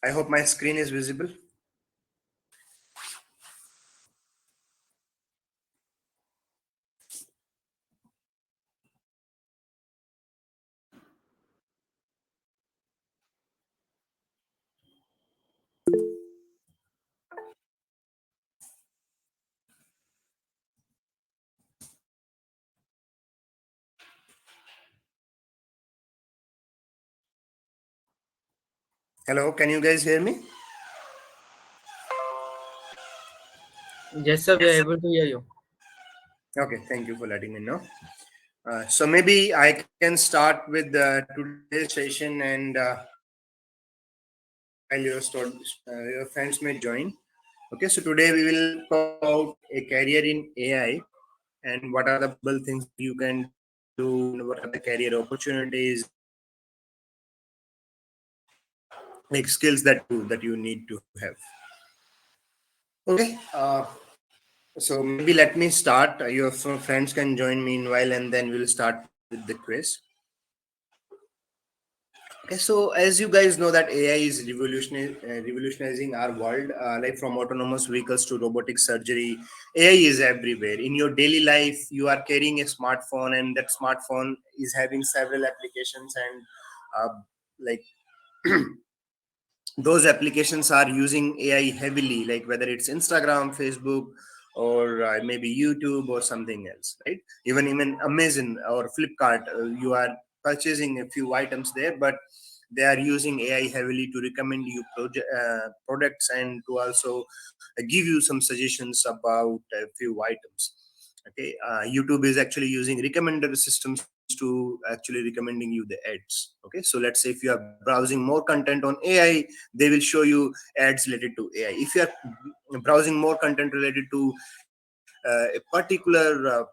I hope my screen is visible. Hello, can you guys hear me? Yes, sir, we are able to hear you. Okay, thank you for letting me know. So maybe I can start with today's session, and while your friends may join. Okay, so today we will talk about a career in AI and what are the possible things that you can do and what are the career opportunities and like skills that you need to have. Okay, so maybe let me start. Your friends can join meanwhile, and then we'll start with the quiz. Okay, so as you guys know that AI is revolutionizing our world, like from autonomous vehicles to robotic surgery, AI is everywhere. In your daily life, you are carrying a smartphone, and that smartphone is having several applications, and like those applications are using AI heavily, like whether it's Instagram, Facebook, or maybe YouTube or something else, right? Even Amazon or Flipkart, you are purchasing a few items there, but they are using AI heavily to recommend you products and to also give you some suggestions about a few items. Okay, YouTube is actually using recommender systems to actually recommending you the ads. Okay, so let's say if you are browsing more content on AI, they will show you ads related to AI. If you are browsing more content related to a particular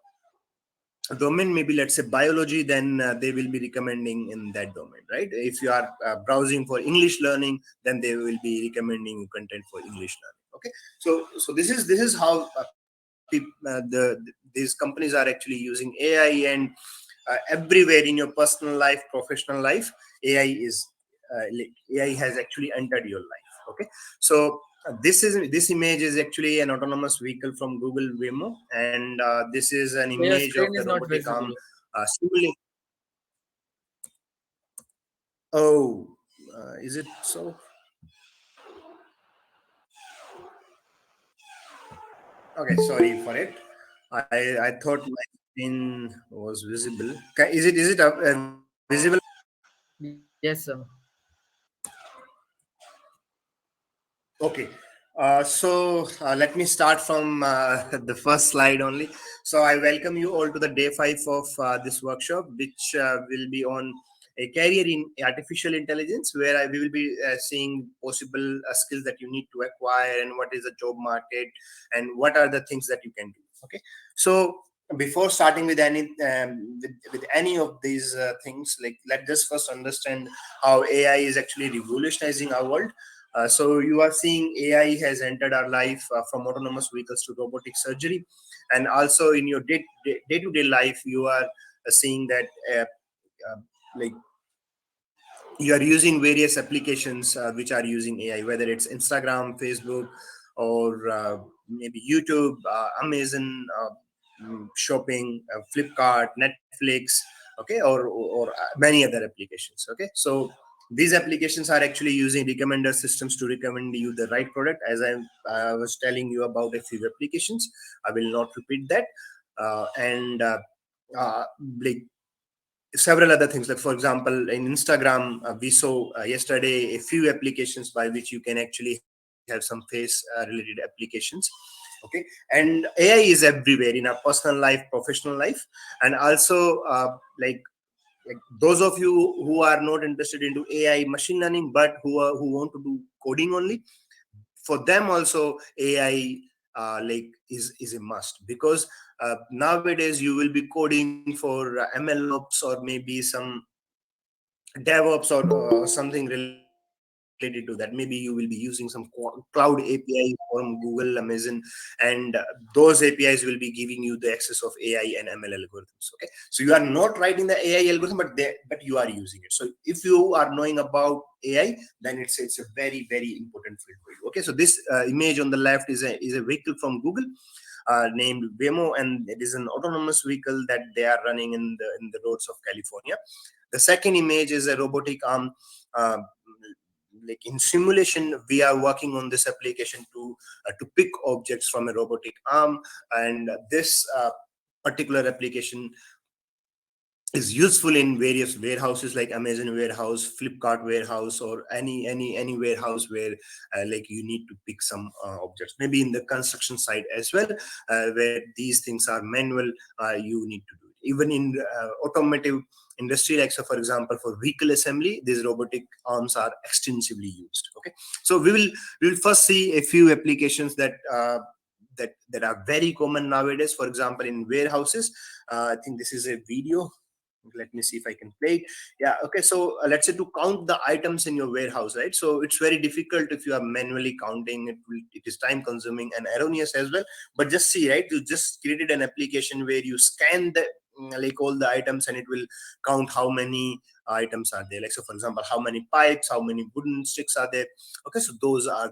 domain, maybe let's say biology, then they will be recommending in that domain, right? If you are browsing for English learning, then they will be recommending you content for English learning. Okay, so this is how these companies are actually using AI, and everywhere in your personal life, professional life, AI is AI has actually entered your life. Okay, so this image is actually an autonomous vehicle from Google Waymo, and this is an So your image of screen the is not robotic visible. arm simulating. Oh, is it so? Okay, sorry for it. I thought my screen was visible. Is it visible now? Yes, sir. Okay. Let me start from the first slide only. So I welcome you all to the day 5 of this workshop, which will be on a career in artificial intelligence, where we will be seeing possible skills that you need to acquire and what is the job market and what are the things that you can do. Okay. So before starting with with any of these things, like let's just first understand how AI is actually revolutionizing our world. So you are seeing AI has entered our life from autonomous vehicles to robotic surgery, and also in your day to day life, you are seeing that uh, like you are using various applications which are using AI, whether it's Instagram, Facebook, or maybe YouTube, Amazon, shopping, Flipkart, Netflix, okay, or many other applications. Okay, so these applications are actually using recommender systems to recommend you the right product. As I was telling you about a few applications, I will not repeat that. And uh, like several other things, like for example in Instagram, we saw yesterday a few applications by which you can actually have some face related applications. Okay, and AI is everywhere in our personal life, professional life, and also like those of you who are not interested into AI machine learning but who want to do coding only, for them also AI is a must, because nowadays you will be coding for MLOps or maybe some DevOps or something related to AI. related to that. Maybe you will be using some cloud API from Google, Amazon, and those APIs will be giving you the access of AI and ML algorithms. Okay, so you are not writing the AI algorithm, but you are using it. So if you are knowing about AI, then it's a very important field for you. Okay, so this image on the left is a vehicle from Google named Waymo, and it is an autonomous vehicle that they are running in the roads of California. The second image is a robotic arm. Uh, like in simulation, we are working on this application to pick objects from a robotic arm, and this particular application is useful in various warehouses like Amazon warehouse, Flipkart warehouse, or any warehouse where like you need to pick some objects. Maybe in the construction site as well, where these things are manual, you need to do it. Even in automotive industry, like so for example for vehicle assembly, these robotic arms are extensively used. Okay, so we will first see a few applications that are very common nowadays. For example, in warehouses, I think this is a video. Let me see if I can play it. Yeah, okay, so let's say to count the items in your warehouse, right? So it's very difficult if you are manually counting. It is time consuming and erroneous as well. But just see, right, you just created an application where you scan the like all the items, and it will count how many items are there. Like so for example, how many pipes, how many wooden sticks are there. Okay, so those are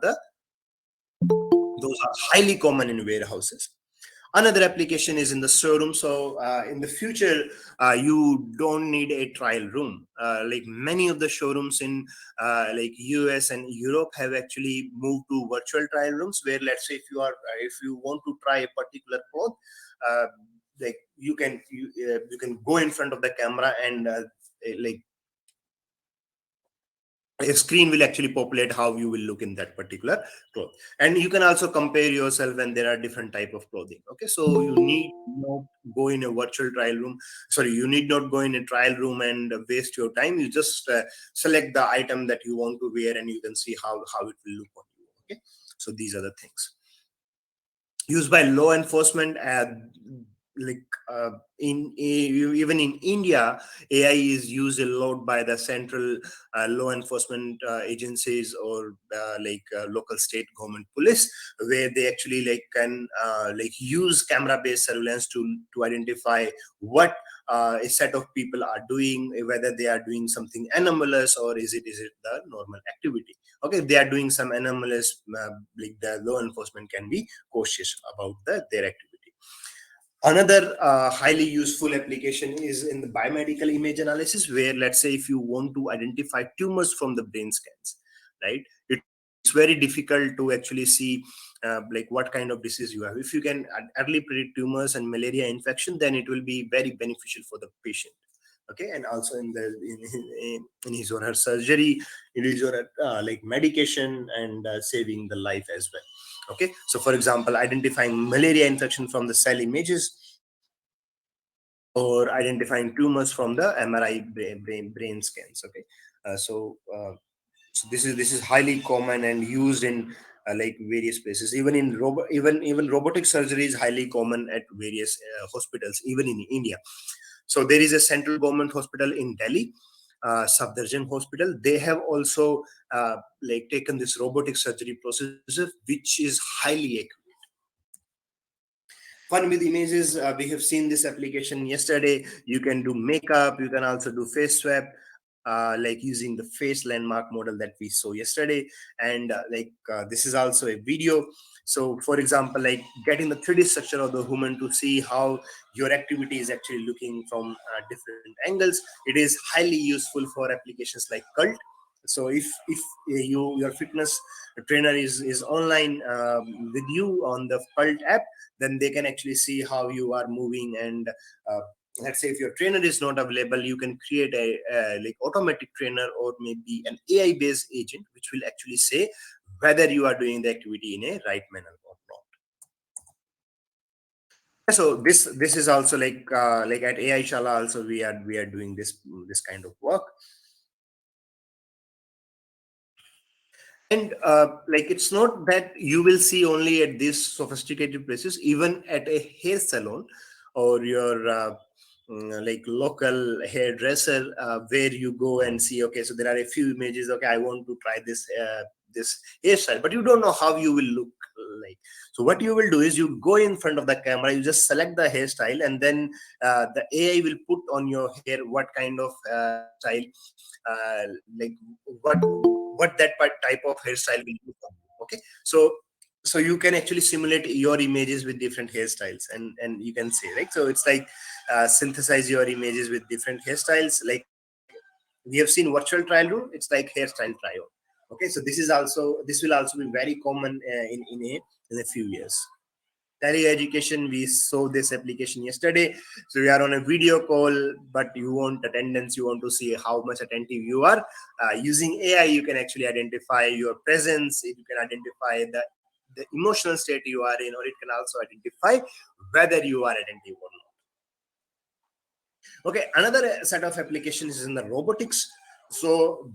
highly common in warehouses. Another application is in the showroom. So in the future, you don't need a trial room. Like many of the showrooms in like US and Europe have actually moved to virtual trial rooms, where let's say if you want to try a particular cloth, uh, like you can go in front of the camera, and like a screen will actually populate how you will look in that particular cloth. And you can also compare yourself when there are different type of clothing. Okay, so you need not go in a virtual trial room, sorry, you need not go in a trial room and waste your time. You just select the item that you want to wear, and you can see how it will look on you. Okay, so these are the things used by law enforcement. Like even in India, AI is used a lot by the central law enforcement agencies, or local state government police, where they actually like can like use camera based surveillance to identify what a set of people are doing, whether they are doing something anomalous, or is it the normal activity. Okay, if they are doing some anomalous, like the law enforcement can be cautious about their activity. Another highly useful application is in the biomedical image analysis, where let's say if you want to identify tumors from the brain scans, right? It's very difficult to actually see like what kind of disease you have. If you can early predict tumors and malaria infection, then it will be very beneficial for the patient. Okay, and also in his or her surgery, in his or her like medication, and saving the life as well. Okay, so for example, identifying malaria infection from the cell images, or identifying tumors from the MRI brain scans. Okay, so this is highly common and used in like various places. Even in even robotic surgery is highly common at various hospitals, even in India. So there is a central government hospital in Delhi, Safdarjung Hospital. They have also like taken this robotic surgery process, which is highly accurate. Fun with images, we have seen this application yesterday. You can do makeup, you can also do face swap, like using the face landmark model that we saw yesterday. And this is also a video. So for example, like getting the 3D structure of the human to see how your activity is actually looking from different angles. It is highly useful for applications like cult. So if your fitness trainer is online with you on the cult app, then they can actually see how you are moving. And let's say if your trainer is not available, you can create a like automatic trainer, or maybe an AI based agent, which will actually say whether you are doing the activity in a right manner or not. So this is also like at AI-Shala also we are doing this kind of work. And like it's not that you will see only at these sophisticated places. Even at a hair salon, or your like local hairdresser, where you go and see, okay, so there are a few images, okay, I want to try this hairstyle, but you don't know how you will look like. So what you will do is you go in front of the camera, you just select the hairstyle, and then the AI will put on your hair what kind of style, like what that type of hairstyle will look on you. Okay, so you can actually simulate your images with different hairstyles, and you can say, right, so it's like synthesize your images with different hairstyles. Like we have seen virtual trial room, it's like hairstyle trial. Okay, so this will also be very common in a few years. Tele-education, we saw this application yesterday. So we are on a video call, but you want attendance, you want to see how much attentive you are. Using AI, you can actually identify your presence, you can identify the emotional state you are in, or it can also identify whether you are attentive or not. Okay, another set of applications is in the robotics. So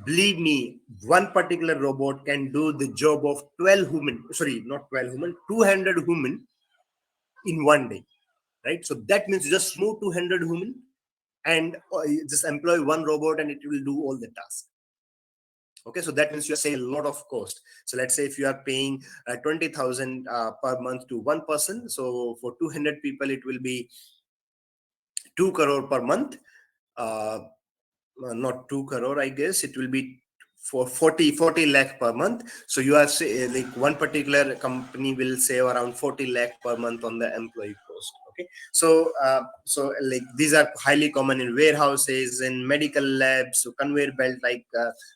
believe me, one particular robot can do the job of 12 human, sorry, not 12 human, 200 human in one day, right? So that means you just move 200 human, and you just employ one robot and it will do all the tasks. Okay, so that means you are saving a lot of cost. So let's say if you are paying 20,000 per month to one person, so for 200 people it will be 2 crore per month. uh, Not 2 crore, I guess it will be for 40 lakh per month. So you are like one particular company will save around 40 lakh per month on the employee cost. Okay, so like these are highly common in warehouses, in medical labs, so conveyor belt, like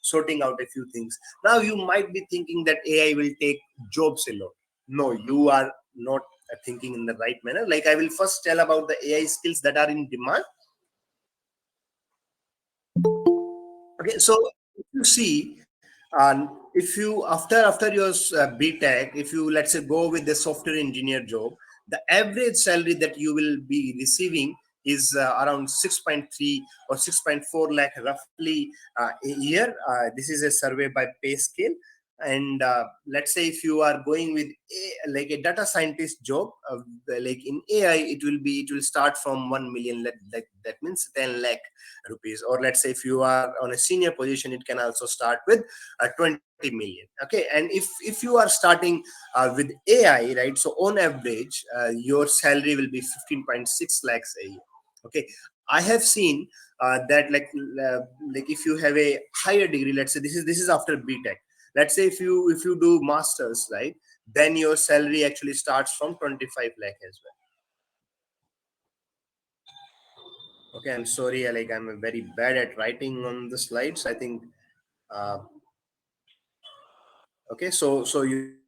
sorting out a few things. Now you might be thinking that AI will take jobs alone. No, you are not thinking in the right manner. Like I will first tell about the AI skills that are in demand. Okay, so if you see, if you after your BTech, if you, let's say, go with the software engineer job, the average salary that you will be receiving is around 6.3 or 6.4 lakh roughly a year. This is a survey by pay scale. And let's say if you are going with like a data scientist job, like in AI, it will start from 1 million. That means 10 lakh rupees. Or let's say if you are on a senior position, it can also start with 20 million. Okay, and if you are starting with AI, right, so on average your salary will be 15.6 lakhs a year. Okay, I have seen that, uh, like if you have a higher degree, let's say this is after BTech. Let's say if you do masters, right, then your salary actually starts from 25 lakh as well. Okay, I'm sorry, like I'm very bad at writing on the slides, I think. uh, okay, so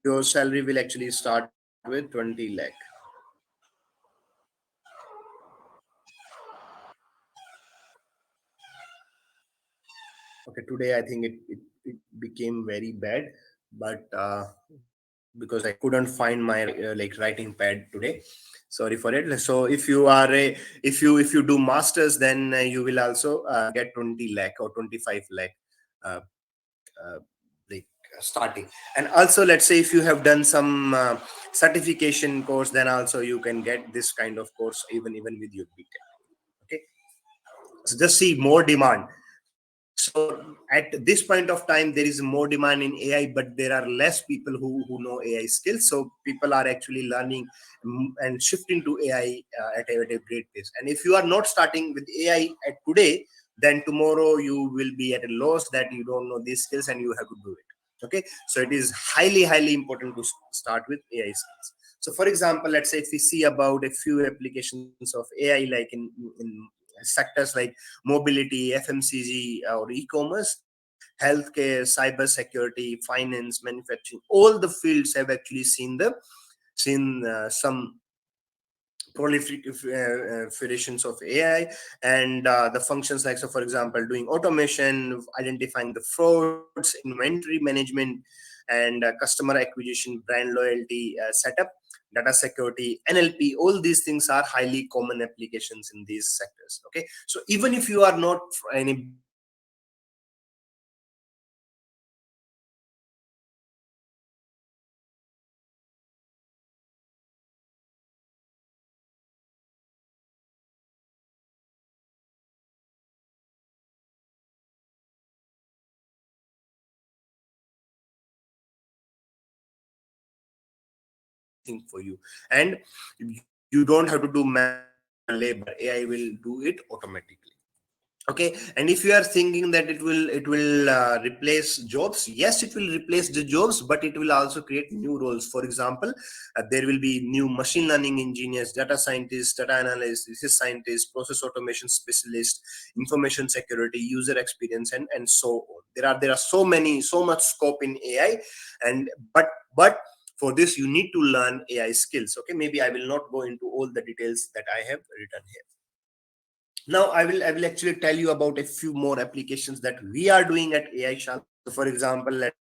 your salary will actually start with 20 lakh. Okay, today I think it became very bad, but because I couldn't find my like writing pad today. Sorry for it. So if you do masters, then you will also get 20 lakh or 25 lakh, uh, uh, like starting. And also, let's say if you have done some certification course, then also you can get this kind of course even with your BTech. Okay, so just see more demand. So at this point of time, there is more demand in AI, but there are less people who know AI skills. So people are actually learning and shifting to AI at a great pace. And if you are not starting with AI at today, then tomorrow you will be at a loss that you don't know these skills and you have to do it. Okay, so it is highly important to start with AI skills. So for example, let's say if we see about a few applications of AI, like in sectors like mobility, FMCG, or e-commerce, healthcare, cyber security, finance, manufacturing, all the fields have actually seen some proliferations of AI. And the functions like, so for example, doing automation, identifying the frauds, inventory management, and customer acquisition, brand loyalty setup, data security, NLP, all these things are highly common applications in these sectors. Okay, so even if you are not any background of AI, but you are interested in AI, then you can actually start with AI skills. Okay, so let's say if you are doing for you, and you don't have to do manual labor. AI will do it automatically. Okay, and if you are thinking that it will replace jobs, yes, it will replace the jobs, but it will also create new roles. For example, there will be new machine learning engineers, data scientists, data analysts, research scientists, process automation specialists, information security, user experience, and so on. There are so much scope in AI. And but for this you need to learn AI skills. Okay, maybe I will not go into all the details that I have written here. Now I will actually tell you about a few more applications that we are doing at AI Shala. So for example, let's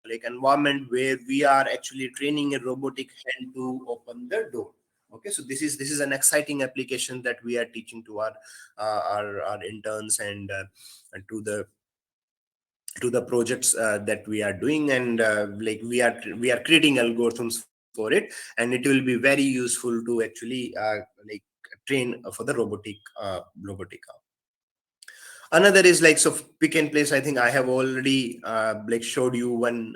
say like environment where we are actually training a robotic hand to open the door. Okay, so this is an exciting application that we are teaching to our interns and to the projects that we are doing. And like we are creating algorithms for it, and it will be very useful to actually like train for the robotic arm. Another is like, so pick and place. I think I have already like showed you one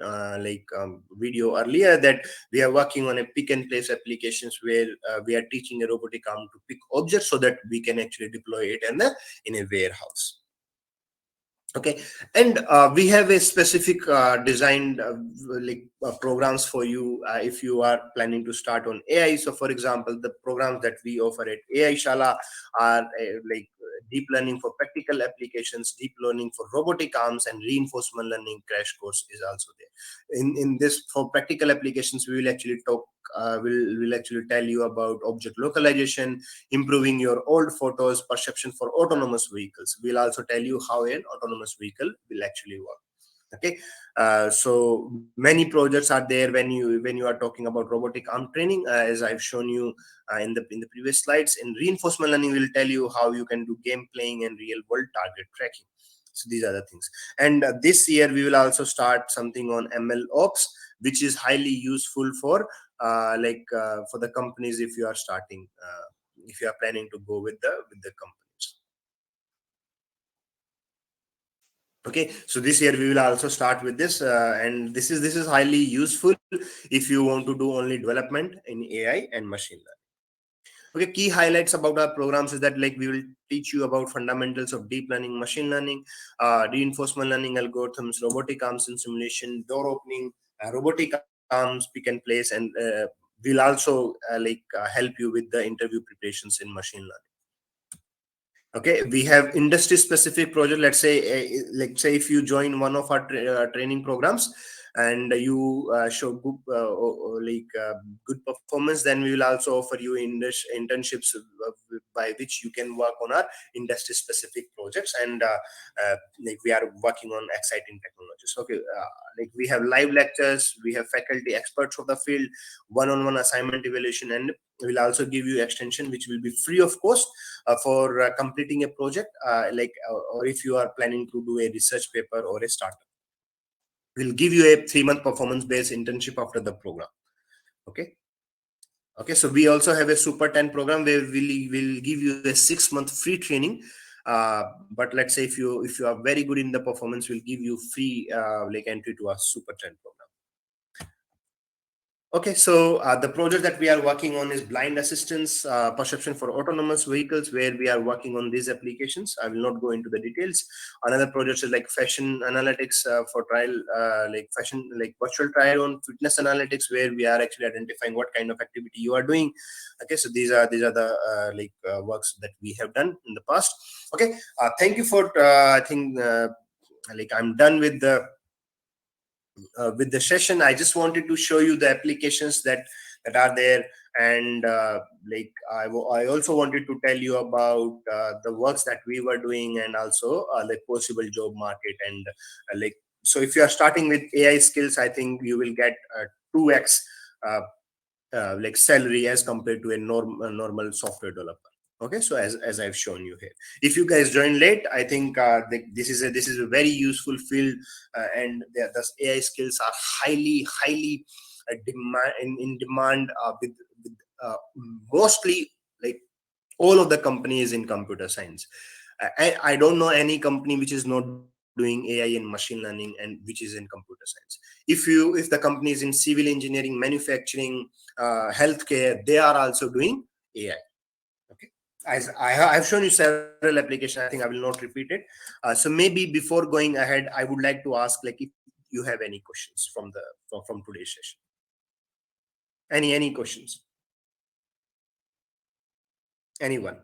video earlier, that we are working on a pick and place applications where we are teaching a robotic arm to pick objects so that we can actually deploy it in a warehouse. Okay, and we have a specific designed programs for you if you are planning to start on AI. So for example, the programs that we offer at AI Shala are deep learning for practical applications, deep learning for robotic arms, and reinforcement learning crash course is also there. In this, for practical applications, we will actually talk will actually tell you about object localization, improving your old photos, perception for autonomous vehicles. We'll also tell you how an autonomous vehicle will actually work. Okay, so many projects are there when you are talking about robotic arm training, as I've shown you in the previous slides. In reinforcement learning, will tell you how you can do game playing and real world target tracking. So these are the things. And this year we will also start something on ML ops, which is highly useful for the companies if you are starting if you are planning to go with the companies. Okay, so this year we will also start with this, and this is highly useful if you want to do only development in AI and machine learning. Okay, key highlights about our programs is that like we will teach you about fundamentals of deep learning, machine learning, reinforcement learning algorithms, robotic arms in simulation, door opening, robotic arms, pick and place, and we'll also help you with the interview preparations in machine learning. Okay, we have industry specific project. Let's say if you join one of our training programs and you show good performance, then we will also offer you internships by which you can work on our industry specific projects. And we are working on exciting technologies. Okay, we have live lectures, we have faculty experts of the field, one-on-one assignment evaluation, and we'll also give you extension which will be free of cost for completing a project, or if you are planning to do a research paper or a startup. We'll give you a 3-month performance based internship after the program. Okay. Okay, so we also have a Super 10 program where we'll give you a 6-month free training. But let's say if you are very good in the performance, we'll give you free entry to our Super 10 program. Okay, so the project that we are working on is blind assistance perception for autonomous vehicles, where we are working on these applications. I will not go into the details. Another project is like fashion analytics for trial, fashion, like virtual trial on fitness analytics, where we are actually identifying what kind of activity you are doing. Okay, so these are the works that we have done in the past. Okay, thank you for I think I'm done with the session. I just wanted to show you the applications that are there, and I also wanted to tell you about the works that we were doing, and also the possible job market. And so if you are starting with AI skills, I think you will get 2x uh, salary as compared to a normal software developer. Okay, so as I've shown you here, if you guys join late, I think this is a very useful field, and the AI skills are highly in demand with mostly like all of the companies in computer science. I don't know any company which is not doing doing AI and machine learning, and which is in computer science. If the company is in civil engineering, manufacturing, healthcare, they are also doing AI. Okay. As I've shown you several applications, I think I will not repeat it. So maybe before going ahead, I would like to ask, like, if you have any questions from today's session. Any questions? Anyone?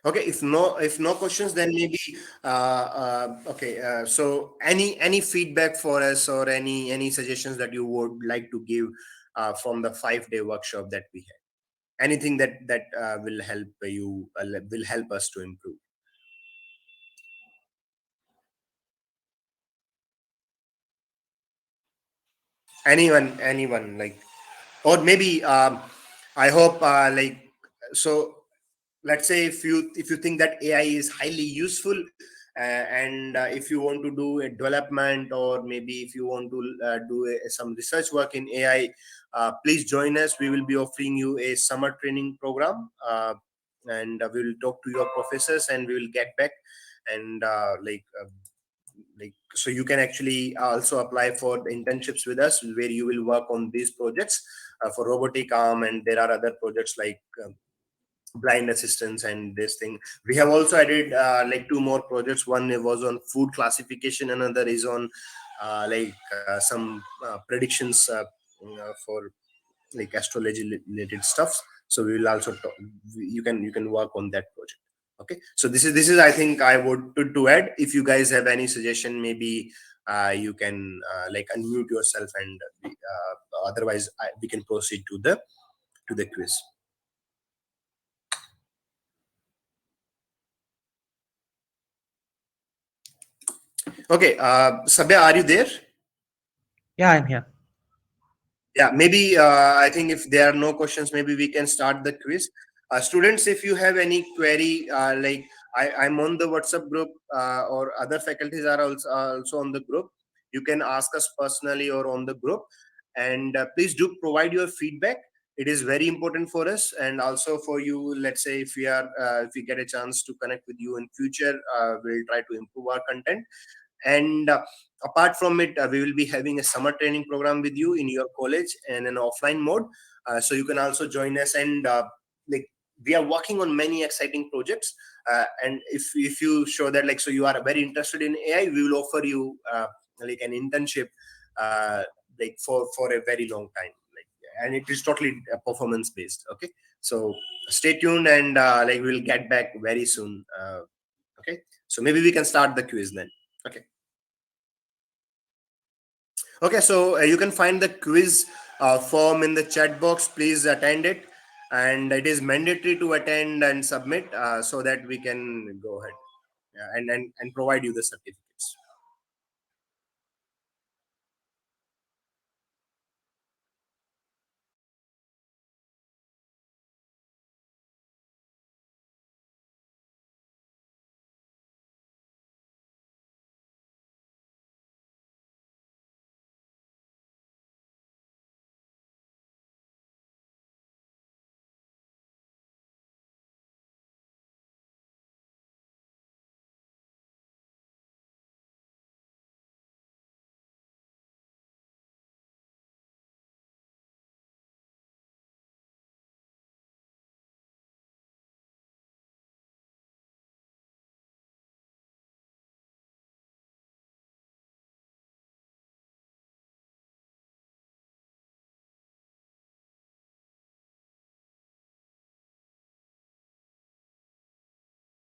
Okay. If no questions, then maybe okay. So any feedback for us, or any suggestions that you would like to give from the 5-day workshop that we had? Anything that will help will help us to improve. Anyone, like, or maybe I hope, like, so let's say if you think that AI is highly useful, and if you want to do a development, or maybe if you want to do some research work in AI, please join us. We will be offering you a summer training program, and we will talk to your professors, and we will get back, and like, so you can actually also apply for the internships with us, where you will work on these projects for robotic arm, and there are other projects like blind assistance and this thing. We have also added like 2 more projects. One was on food classification, another is on some predictions for like astrology related stuffs. So we will also talk, you can work on that project. Okay. So this is I think I would to add. If you guys have any suggestion, maybe you can like unmute yourself, and otherwise we can proceed to the quiz. Okay. Sabya, are you there? Yeah, I'm here. Yeah, maybe I think if there are no questions, maybe we can start the quiz. Students, if you have any query, like I'm on the WhatsApp group, or other faculties are also on the group. You can ask us personally or on the group, and please do provide your feedback. It is very important for us, and also for you. Let's say if we get a chance to connect with you in future, we'll try to improve our content. And apart from it, we will be having a summer training program with you in your college and an offline mode. So you can also join us, and like, we are working on many exciting projects. And if you show that, like, so you are very interested in AI, we will offer you like an internship, like for a very long time, like, and it is totally performance based. Okay. So stay tuned, and like, we'll get back very soon. Okay. So maybe we can start the quiz then. Okay. Okay, so you can find the quiz form in the chat box. Please attend it, and it is mandatory to attend and submit, so that we can go ahead, and provide you the certificate.